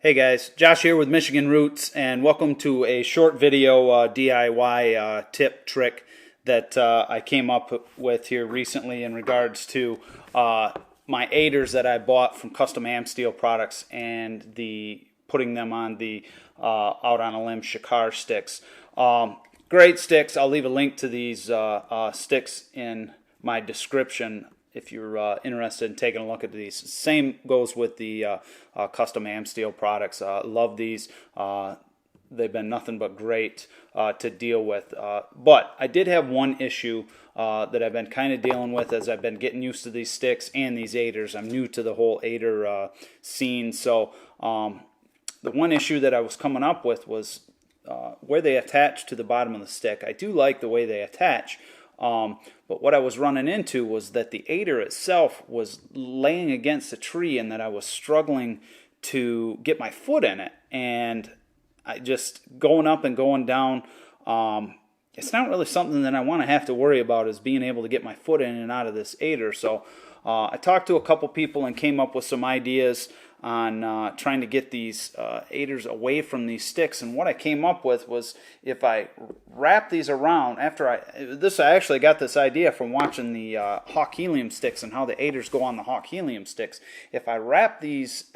Hey guys, Josh here with Michigan Roots, and welcome to a short video DIY tip trick that I came up with here recently in regards to my aiders that I bought from Custom Amsteel products and putting them on the Out on a Limb Shikar sticks. Great sticks. I'll leave a link to these sticks in my description if you're interested in taking a look at these. Same goes with the Custom Amsteel products. Love these. They've been nothing but great to deal with. But I did have one issue that I've been kind of dealing with as I've been getting used to these sticks and these aiders. I'm new to the whole aider scene. So the one issue that I was coming up with was where they attach to the bottom of the stick. I do like the way they attach. But what I was running into was that the aider itself was laying against a tree and that I was struggling to get my foot in it. And I just going up and going down, it's not really something that I want to have to worry about, is being able to get my foot in and out of this aider. So I talked to a couple people and came up with some ideas on trying to get these aiders away from these sticks. And what I came up with was, if I wrap these around, I actually got this idea from watching the Hawk Helium sticks and how the aiders go on the Hawk Helium sticks. If I wrap these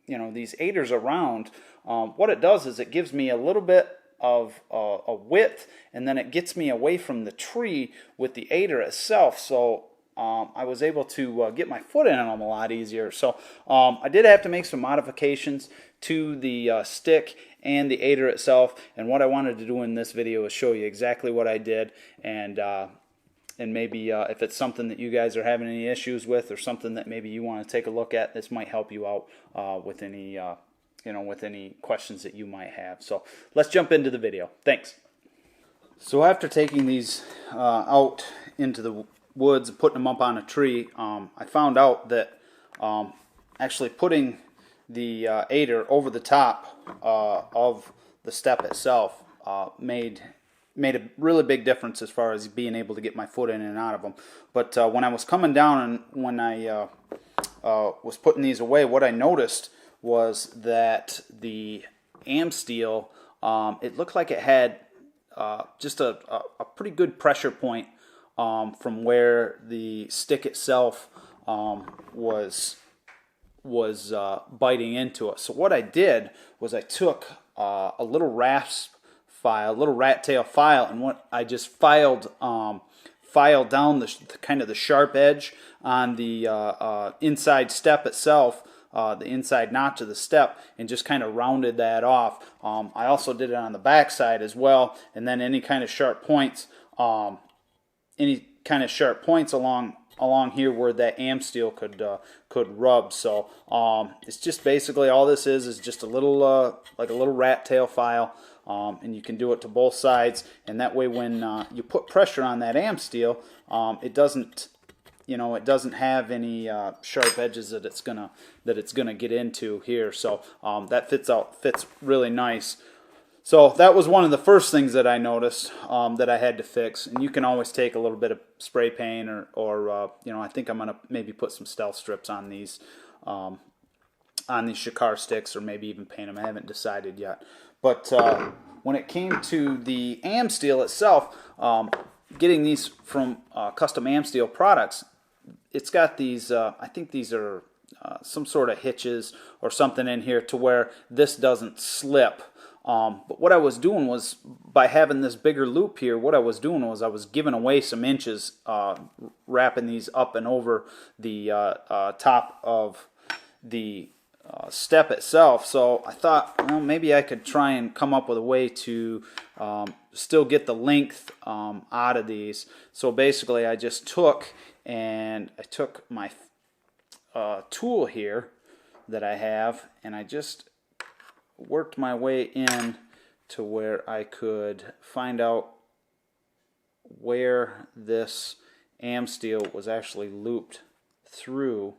these aiders around, what it does is it gives me a little bit of a width, and then it gets me away from the tree with the aider itself. So I was able to get my foot in them a lot easier. So I did have to make some modifications to the stick and the aider itself. And what I wanted to do in this video is show you exactly what I did, and maybe if it's something that you guys are having any issues with, or something that maybe you want to take a look at, this might help you out with any with any questions that you might have. So let's jump into the video. Thanks. So after taking these out into the woods and putting them up on a tree, I found out that actually putting the aider over the top of the step itself made a really big difference as far as being able to get my foot in and out of them. But when I was coming down and when I was putting these away, what I noticed was that the Amsteel, it looked like it had just a pretty good pressure point from where the stick itself was biting into it. So what I did was I took a little rat tail file, and what I just filed down the kind of the sharp edge on the inside step itself, the inside notch of the step, and just kind of rounded that off. I also did it on the back side as well, and then any kind of sharp points along here where that Amsteel could rub. So it's just basically all this is just a little like a little rat tail file, and you can do it to both sides, and that way when you put pressure on that Amsteel, it doesn't have any sharp edges that it's gonna get into here. So that fits really nice. So that was one of the first things that I noticed that I had to fix. And you can always take a little bit of spray paint, or I think I'm gonna maybe put some stealth strips on these Shikar sticks, or maybe even paint them. I haven't decided yet. But when it came to the Amsteel itself, getting these from Custom Amsteel products, it's got these, I think these are some sort of hitches or something in here to where this doesn't slip. But what I was doing was, by having this bigger loop here, what I was doing was I was giving away some inches, wrapping these up and over the top of the step itself. So I thought, well, maybe I could try and come up with a way to still get the length out of these. So basically I just took my tool here that I have, and I just worked my way in to where I could find out where this Amsteel was actually looped through,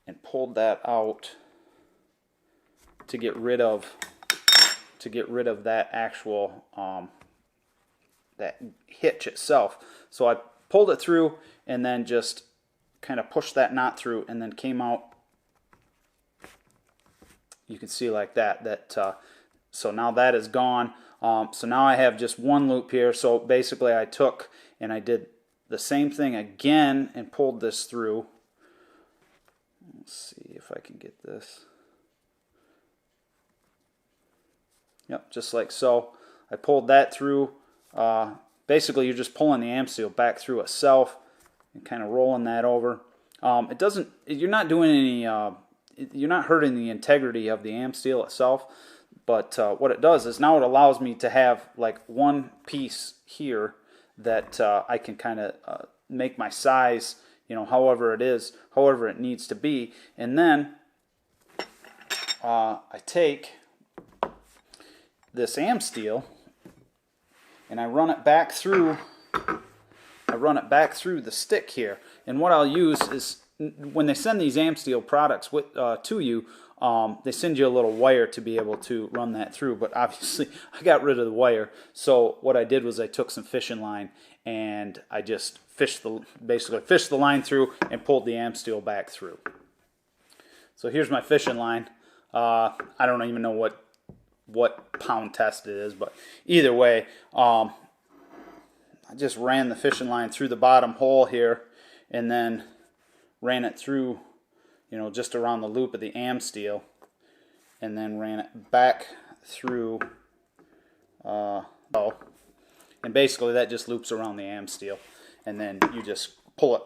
and pulled that out to get rid of that actual that hitch itself. So I pulled it through and then just kind of pushed that knot through, and then came out you can see like that. So now that is gone. So now I have just one loop here. So basically I took and I did the same thing again and pulled this through. Let's see if I can get this. Yep, just like so. I pulled that through. Basically, you're just pulling the Amsteel back through itself and kind of rolling that over. It doesn't. You're not doing any. You're not hurting the integrity of the Amsteel itself. But what it does is now it allows me to have like one piece here that I can kind of make my size, however it is, however it needs to be. And then I take this Amsteel and I run it back through. The stick here. And what I'll use is when they send these Amsteel products to you, they send you a little wire to be able to run that through, but obviously I got rid of the wire. So what I did was I took some fishing line and I just basically fished the line through and pulled the Amsteel back through. So here's my fishing line. I don't even know what pound test it is, but either way, I just ran the fishing line through the bottom hole here and then ran it through, just around the loop of the Amsteel, and then ran it back through, and basically that just loops around the Amsteel, and then you just pull it.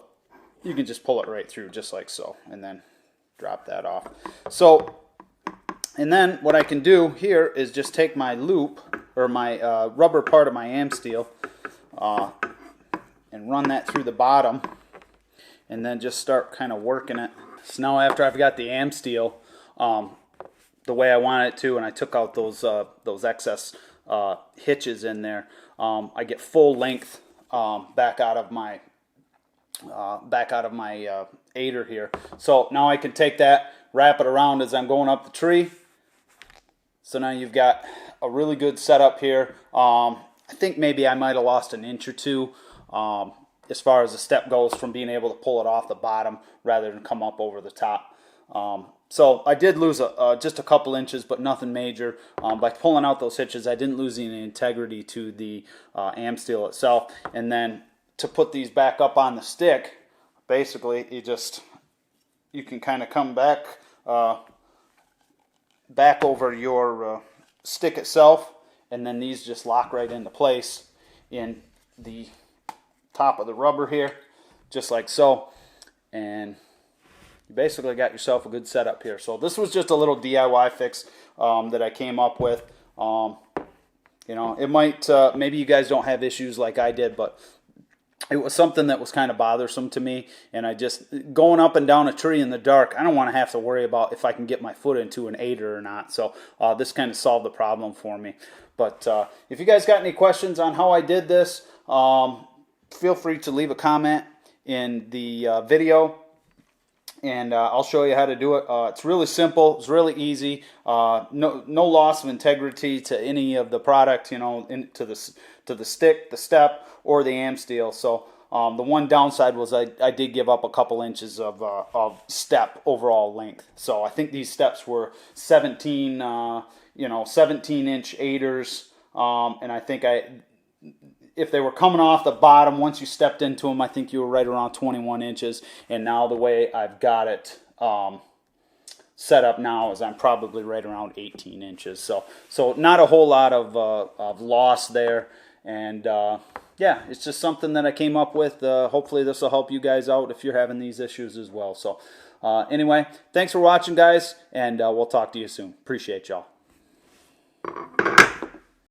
You can just pull it right through, just like so, and then drop that off. So, and then what I can do here is just take my loop, or my rubber part of my Amsteel, and run that through the bottom, and then just start kind of working it. So now after I've got the Amsteel the way I want it to, and I took out those excess hitches in there, I get full length back out of my aider here. So now I can take that, wrap it around as I'm going up the tree. So now you've got a really good setup here. I think maybe I might have lost an inch or two as far as the step goes from being able to pull it off the bottom rather than come up over the top. So I did lose just a couple inches, but nothing major. By pulling out those hitches, I didn't lose any integrity to the Amsteel itself. And then to put these back up on the stick, basically you can kind of come back over your stick itself, and then these just lock right into place in the top of the rubber here, just like so, and you basically got yourself a good setup here. So this was just a little DIY fix that I came up with. It might maybe you guys don't have issues like I did, but it was something that was kind of bothersome to me, and I just, going up and down a tree in the dark, I don't want to have to worry about if I can get my foot into an aider or not. So this kind of solved the problem for me. But if you guys got any questions on how I did this, feel free to leave a comment in the video, and I'll show you how to do it. It's really simple. It's really easy. No loss of integrity to any of the product, to the stick, the step, or the Amsteel. So the one downside was I did give up a couple inches of step overall length. So I think these steps were 17 inch aiders, and I think if they were coming off the bottom, once you stepped into them, I think you were right around 21 inches. And now the way I've got it set up now is I'm probably right around 18 inches. So not a whole lot of loss there. And yeah, it's just something that I came up with. Hopefully this will help you guys out if you're having these issues as well. So anyway, thanks for watching, guys, and we'll talk to you soon. Appreciate y'all.